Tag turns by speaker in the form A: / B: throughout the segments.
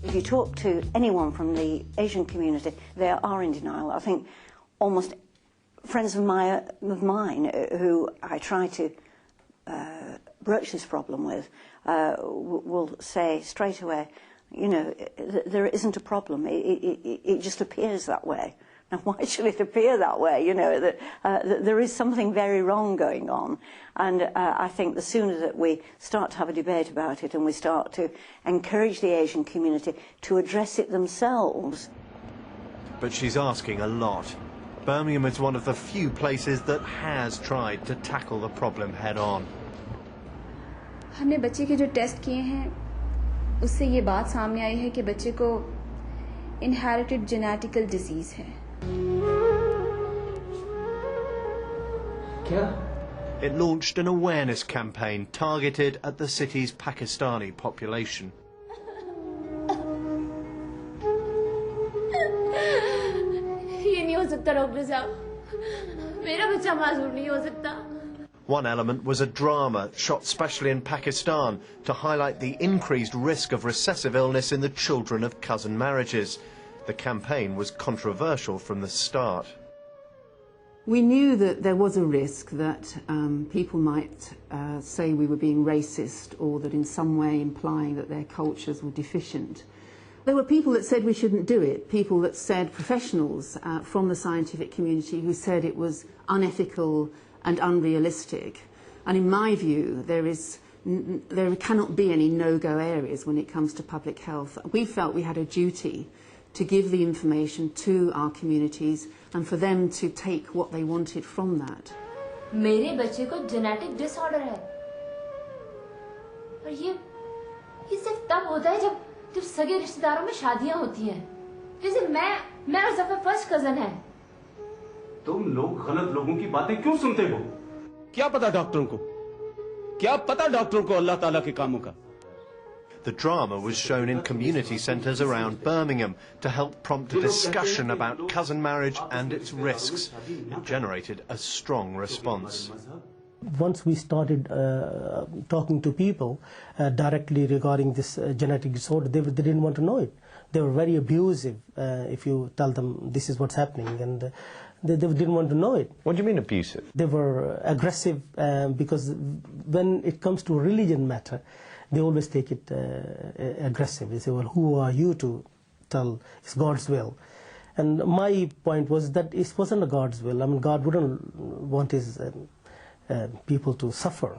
A: If you talk to anyone from the Asian community, they are in denial. I think almost friends of mine who I try to broach this problem with will say straight away, you know, there isn't a problem. It just appears that way. Now, why should it appear that way? You know, that there is something very wrong going on. And I think the sooner that we start to have a debate about it and we start to encourage the Asian community to address it themselves.
B: But she's asking a lot. Birmingham is one of the few places that has tried to tackle the problem head on.
C: हमने बच्चे के जो test किए हैं उससे ये बात सामने आई है कि बच्चे को inherited genetical disease है.
B: It launched an awareness campaign targeted at the city's Pakistani population.
C: ये नहीं हो सकता डॉक्टर साहब, मेरा बच्चा मासूम नहीं हो सकता.
B: One element was a drama shot specially in Pakistan to highlight the increased risk of recessive illness in the children of cousin marriages. The campaign was controversial from the start.
D: We knew that there was a risk that people might say we were being racist or that in some way implying that their cultures were deficient. There were people that said we shouldn't do it, people that said, professionals from the scientific community who said it was unethical and unrealistic. And in my view, there cannot be any no-go areas when it comes to public health. We felt we had a duty to give the information to our communities and for them to take what they wanted from that.
C: मेरे बच्चे को genetic disorder है, और ये सिर्फ तब होता है जब सगे रिश्तेदारों में शादियां होती हैं. जैसे मैं और ज़फर फर्स्ट कजन हैं.
E: तुम लोग गलत लोगों की बातें क्यों सुनते हो? क्या पता डॉक्टरों को? क्या पता डॉक्टरों को अल्लाह ताला के कामों का?
B: The drama was shown in community centres around Birmingham to help prompt a discussion about cousin marriage and its risks. It generated a strong response.
F: Once we started talking to people directly regarding this genetic disorder, they didn't want to know it. They were very abusive if you tell them this is what's happening, and they didn't want to know it.
B: What do you mean abusive?
F: They were aggressive because when it comes to religion matter, they always take it aggressive. They say, well, who are you to tell it's God's will? And my point was that it wasn't God's will. I mean, God wouldn't want his people to suffer.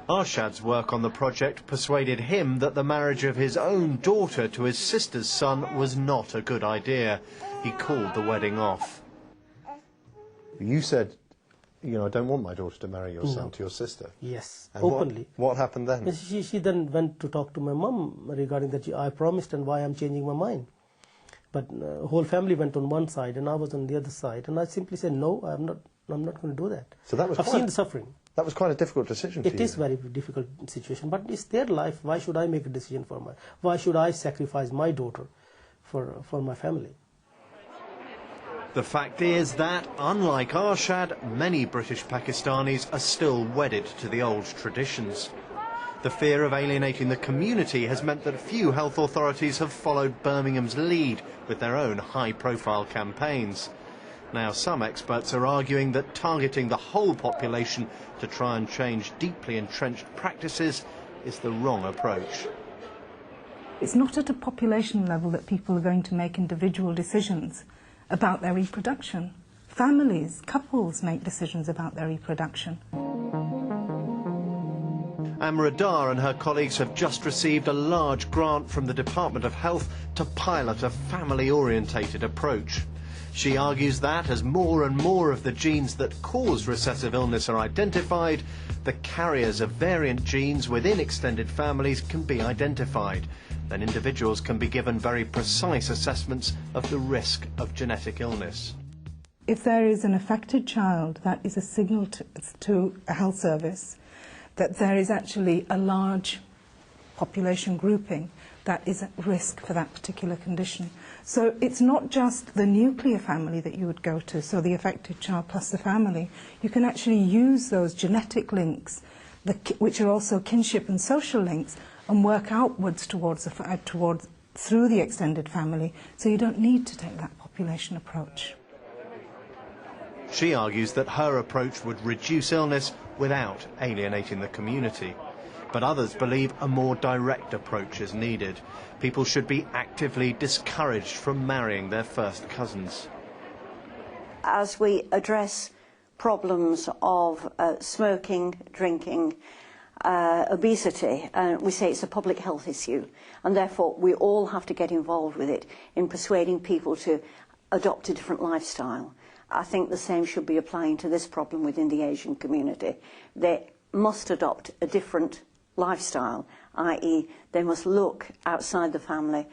B: Arshad's work on the project persuaded him that the marriage of his own daughter to his sister's son was not a good idea. He called the wedding off.
G: You said, you know, I don't want my daughter to marry your son to your sister.
F: Yes,
G: and
F: openly.
G: What happened then?
F: She then went to talk to my mum regarding that. I promised and why I'm changing my mind. But whole family went on one side and I was on the other side, and I simply said no, I'm not going to do that.
G: So that was
F: I've seen the suffering.
G: That was quite a difficult decision for you.
F: It is a very difficult situation, but it's their life. Why should I make a decision for why should I sacrifice my daughter for my family?
B: The fact is that, unlike Arshad, many British Pakistanis are still wedded to the old traditions. The fear of alienating the community has meant that few health authorities have followed Birmingham's lead with their own high-profile campaigns. Now, some experts are arguing that targeting the whole population to try and change deeply entrenched practices is the wrong approach.
H: It's not at a population level that people are going to make individual decisions about their reproduction. Families, couples make decisions about their reproduction.
B: Amra Dar and her colleagues have just received a large grant from the Department of Health to pilot a family-orientated approach. She argues that as more and more of the genes that cause recessive illness are identified, the carriers of variant genes within extended families can be identified. Then individuals can be given very precise assessments of the risk of genetic illness.
H: If there is an affected child, that is a signal to a health service that there is actually a large population grouping that is at risk for that particular condition. So it's not just the nuclear family that you would go to, so the affected child plus the family. You can actually use those genetic links which are also kinship and social links, and work outwards towards through the extended family, so you don't need to take that population approach.
B: She argues that her approach would reduce illness without alienating the community. But others believe a more direct approach is needed. People should be actively discouraged from marrying their first cousins.
A: As we address problems of smoking, drinking, obesity, we say it's a public health issue, and therefore we all have to get involved with it in persuading people to adopt a different lifestyle. I think the same should be applying to this problem within the Asian community. They must adopt a different lifestyle, i.e. they must look outside the family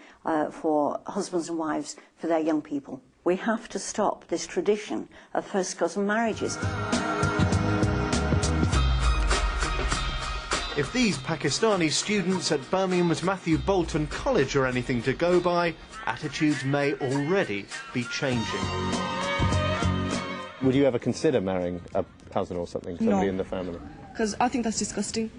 A: for husbands and wives for their young people. We have to stop this tradition of first cousin marriages.
B: If these Pakistani students at Birmingham's Matthew Bolton College are anything to go by, attitudes may already be changing.
G: Would you ever consider marrying a cousin or something, somebody in the family?
I: Because I think that's disgusting.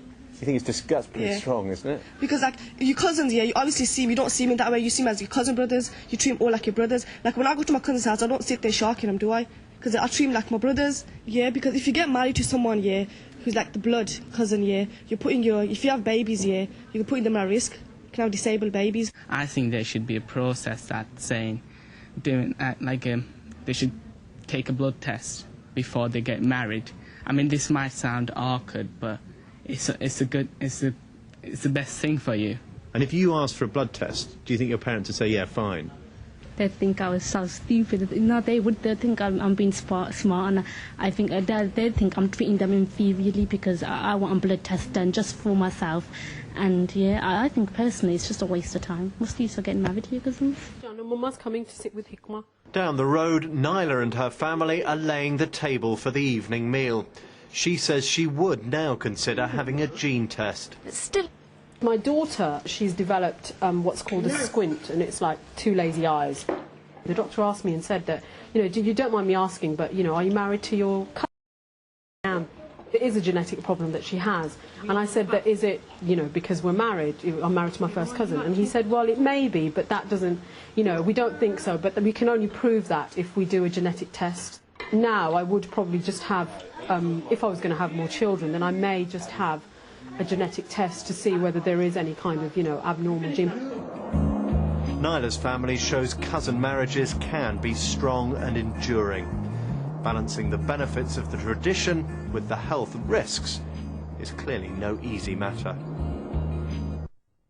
G: You think it's disgusting? Pretty strong, isn't it?
I: Because, like, your cousins, yeah, you obviously see them, you don't see them in that way, you see them as your cousin brothers, you treat them all like your brothers. Like, when I go to my cousin's house, I don't sit there sharking them, do I? Because I treat them like my brothers, yeah, because if you get married to someone, yeah, who's like the blood cousin, yeah, you're putting if you have babies, yeah, you're putting them at risk. You can have disabled babies.
J: I think there should be a process that's saying, they should take a blood test before they get married. I mean, this might sound awkward, but it's the best thing for you.
G: And if you ask for a blood test, do you think your parents would say, yeah, fine?
K: They think I was so stupid. No, they think I'm being smart, and I think they think I'm treating them inferiorly because I want a blood test done just for myself. And yeah, I think personally it's just a waste of time. What's the use of getting married to your cousins?
L: Mumma's coming to sit with Hikmah.
B: Down the road, Neila and her family are laying the table for the evening meal. She says she would now consider having a gene test.
L: Still, my daughter, she's developed what's called a squint, and it's like two lazy eyes. The doctor asked me and said that, you don't mind me asking, but, are you married to your cousin? I am. It is a genetic problem that she has. And I said, that is it, because we're married, I'm married to my first cousin. And he said, well, it may be, but that doesn't, we don't think so. But we can only prove that if we do a genetic test. Now, I would probably just have, if I was going to have more children, then I may just have a genetic test to see whether there is any kind of, abnormal gene.
B: Naila's family shows cousin marriages can be strong and enduring. Balancing the benefits of the tradition with the health risks is clearly no easy matter.